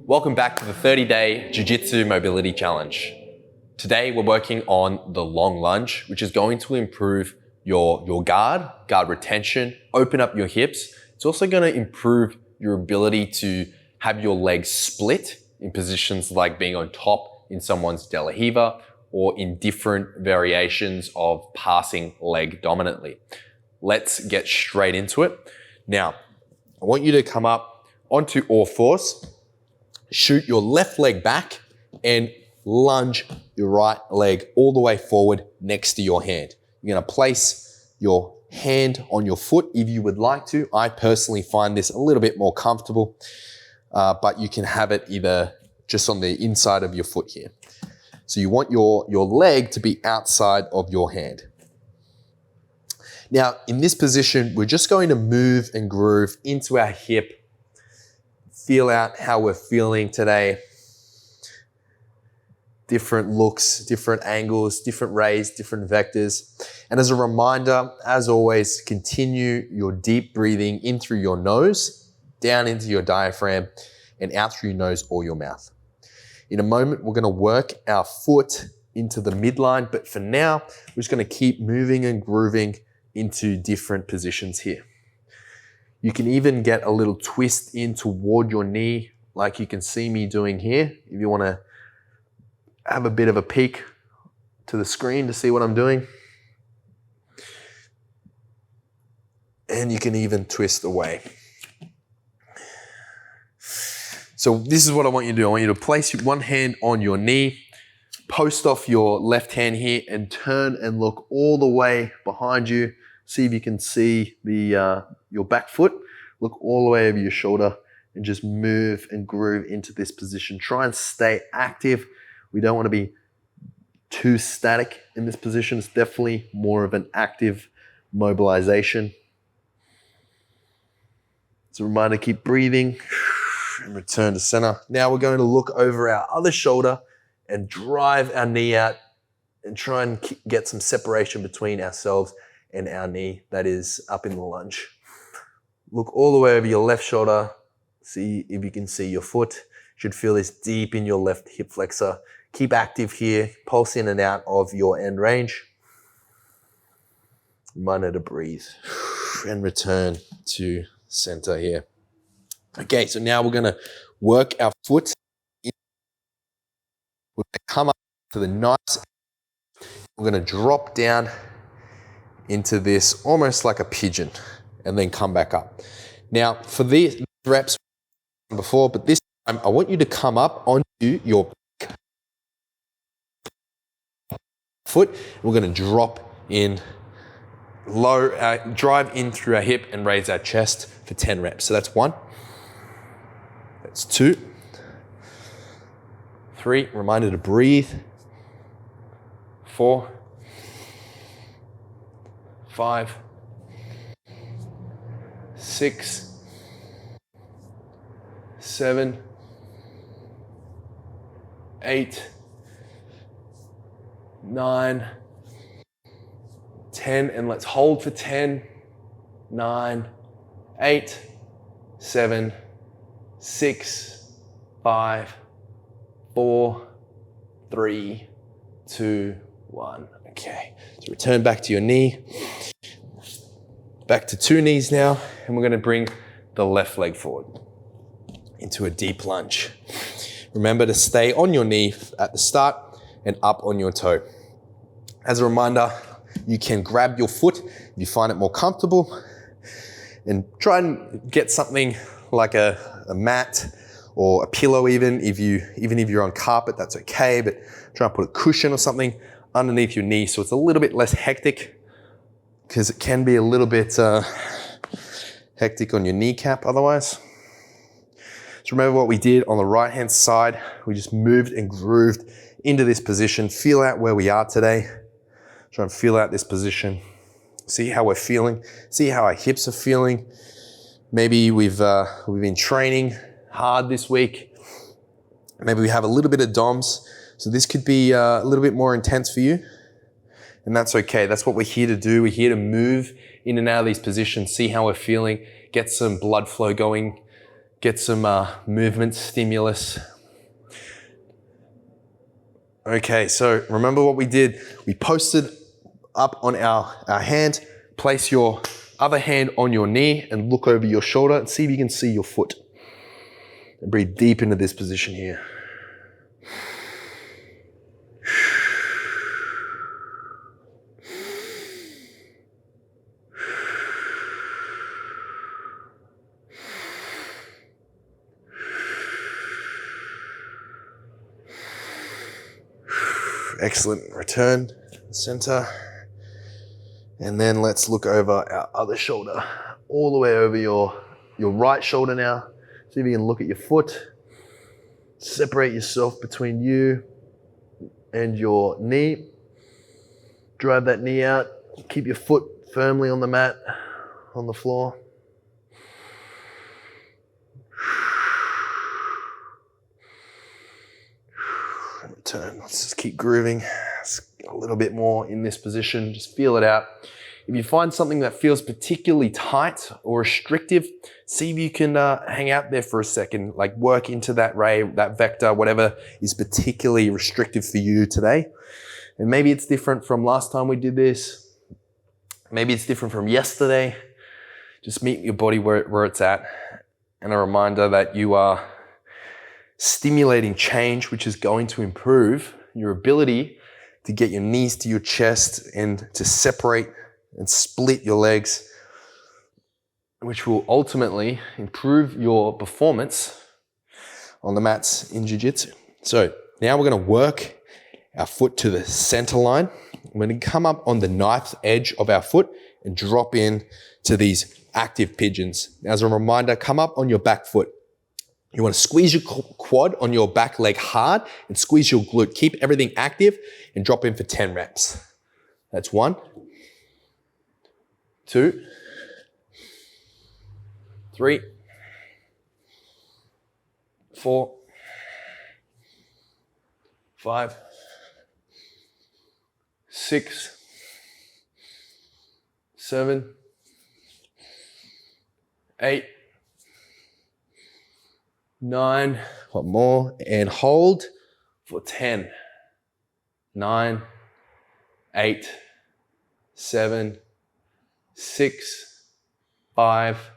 Welcome back to the 30-day Jiu-Jitsu Mobility Challenge. Today we're working on the long lunge, which is going to improve your guard retention, open up your hips. It's also going to improve your ability to have your legs split in positions like being on top in someone's de la riva or in different variations of passing leg dominantly. Let's get straight into it. Now, I want you to come up onto all fours, shoot your left leg back and lunge your right leg all the way forward next to your hand. You're gonna place your hand on your foot if you would like to. I personally find this a little bit more comfortable, but you can have it either just on the inside of your foot here. So you want your leg to be outside of your hand. Now, in this position, we're just going to move and groove into our hip. Feel out how we're feeling today. Different looks, different angles, different rays, different vectors. And as a reminder, as always, continue your deep breathing in through your nose, down into your diaphragm, and out through your nose or your mouth. In a moment, we're gonna work our foot into the midline, but for now, we're just gonna keep moving and grooving into different positions here. You can even get a little twist in toward your knee, like you can see me doing here. If you wanna have a bit of a peek to the screen to see what I'm doing. And you can even twist away. So this is what I want you to do. I want you to place one hand on your knee, post off your left hand here and turn and look all the way behind you. See if you can see your back foot. Look all the way over your shoulder and just move and groove into this position. Try and stay active. We don't want to be too static in this position. It's definitely more of an active mobilization. It's a reminder, keep breathing and return to center. Now we're going to look over our other shoulder and drive our knee out and try and get some separation between ourselves and our knee that is up in the lunge. Look all the way over your left shoulder. See if you can see your foot. You should feel this deep in your left hip flexor. Keep active here. Pulse in and out of your end range. Reminder to breathe and return to center here. Okay, so now we're gonna work our foot. We're gonna come up to the nice. We're gonna drop down into this almost like a pigeon and then come back up. Now for these reps before, but this time I want you to come up onto your foot. We're gonna drop in low, drive in through our hip and raise our chest for 10 reps. So that's 1, that's 2, 3, reminder to breathe, 4, 5, 6, 7, 8, 9, 10, and let's hold for 10, 9, 8, 7, 6, 5, 4, 3, 2, 1. Okay, so return back to your knee. Back to 2 knees now, and we're gonna bring the left leg forward into a deep lunge. Remember to stay on your knee at the start and up on your toe. As a reminder, you can grab your foot if you find it more comfortable and try and get something like a mat or a pillow even if you're on carpet, that's okay, but try and put a cushion or something underneath your knee so it's a little bit less hectic, because it can be a little bit hectic on your kneecap otherwise. So remember what we did on the right hand side. We just moved and grooved into this position. Feel out where we are today. Try and feel out this position. See how we're feeling. See how our hips are feeling. Maybe we've been training hard this week. Maybe we have a little bit of DOMS. So this could be a little bit more intense for you. And that's okay. That's what we're here to do. We're here to move in and out of these positions, see how we're feeling, get some blood flow going get some movement stimulus. Okay, so remember what we did? We posted up on our hand. Place your other hand on your knee and look over your shoulder and see if you can see your foot. And breathe deep into this position here. Excellent. Return, center. And then let's look over our other shoulder, all the way over your right shoulder now. See if you can look at your foot. Separate yourself between you and your knee. Drive that knee out. Keep your foot firmly on the mat, on the floor. Return. Let's just keep grooving. A little bit more in this position. Just feel it out. If you find something that feels particularly tight or restrictive, see if you can hang out there for a second, like work into that ray, that vector, whatever is particularly restrictive for you today. And maybe it's different from last time we did this. Maybe it's different from yesterday. Just meet your body where it's at. And a reminder that you are stimulating change, which is going to improve your ability to get your knees to your chest and to separate and split your legs, which will ultimately improve your performance on the mats in jiu-jitsu. So now we're going to work our foot to the center line. We're going to come up on the knife edge of our foot and drop in to these active pigeons. Now, as a reminder, come up on your back foot. You want to squeeze your quad on your back leg hard and squeeze your glute. Keep everything active and drop in for 10 reps. That's 1, 2, 3, 4, 5, 6, 7, 8, 9, one more, and hold for 10, 9, 8, 7, 6, 5,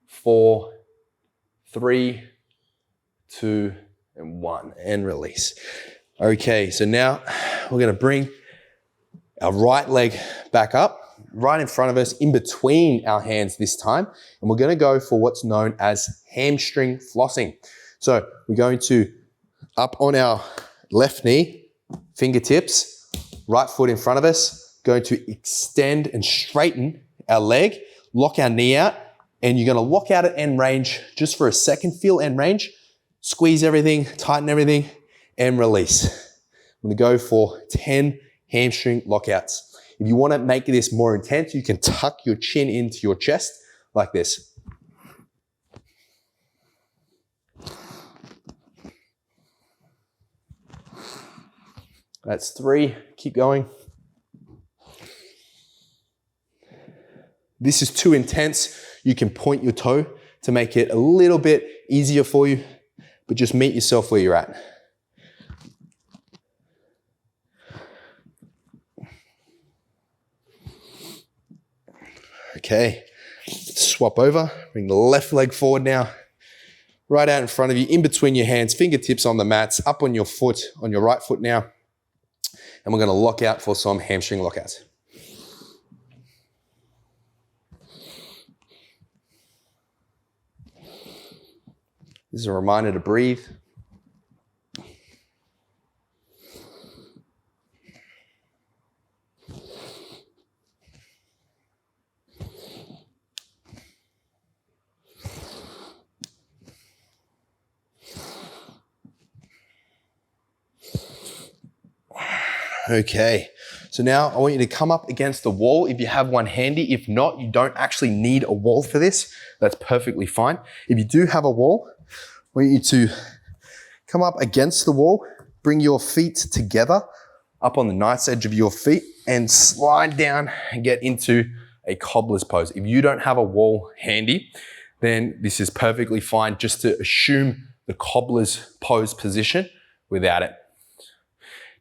4, 3, 2, and 1, and release. Okay, so now we're gonna bring our right leg back up, right in front of us, in between our hands this time, and we're gonna go for what's known as hamstring flossing. So we're going to up on our left knee, fingertips, right foot in front of us, going to extend and straighten our leg, lock our knee out, and you're gonna lock out at end range just for a second, feel end range, squeeze everything, tighten everything, and release. I'm gonna go for 10 hamstring lockouts. If you wanna make this more intense, you can tuck your chin into your chest like this. That's 3, keep going. This is too intense. You can point your toe to make it a little bit easier for you, but just meet yourself where you're at. Okay, swap over, bring the left leg forward now, right out in front of you, in between your hands, fingertips on the mats, up on your foot, on your right foot now, and we're gonna lock out for some hamstring lockouts. This is a reminder to breathe. Okay, so now I want you to come up against the wall if you have one handy. If not, you don't actually need a wall for this. That's perfectly fine. If you do have a wall, I want you to come up against the wall, bring your feet together up on the nice edge of your feet and slide down and get into a cobbler's pose. If you don't have a wall handy, then this is perfectly fine just to assume the cobbler's pose position without it.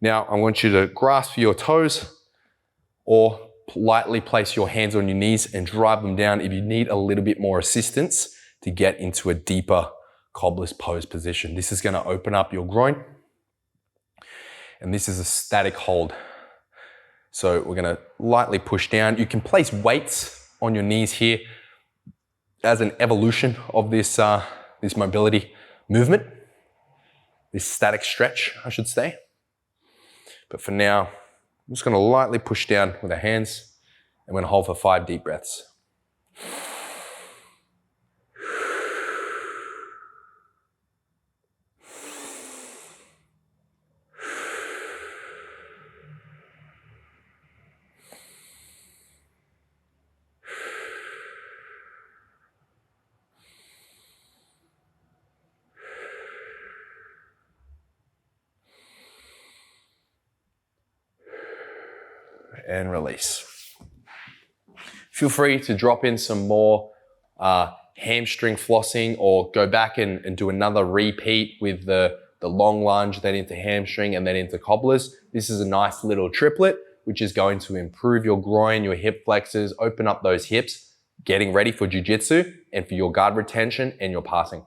Now, I want you to grasp your toes or lightly place your hands on your knees and drive them down if you need a little bit more assistance to get into a deeper cobbler's pose position. This is going to open up your groin. And this is a static hold. So we're going to lightly push down. You can place weights on your knees here as an evolution of this, this mobility movement, this static stretch, I should say. But for now, I'm just going to lightly push down with our hands and we're going to hold for 5 deep breaths. And release. Feel free to drop in some more hamstring flossing or go back and do another repeat with the long lunge, then into hamstring and then into cobblers. This is a nice little triplet, which is going to improve your groin, your hip flexors, open up those hips, getting ready for jiu-jitsu and for your guard retention and your passing.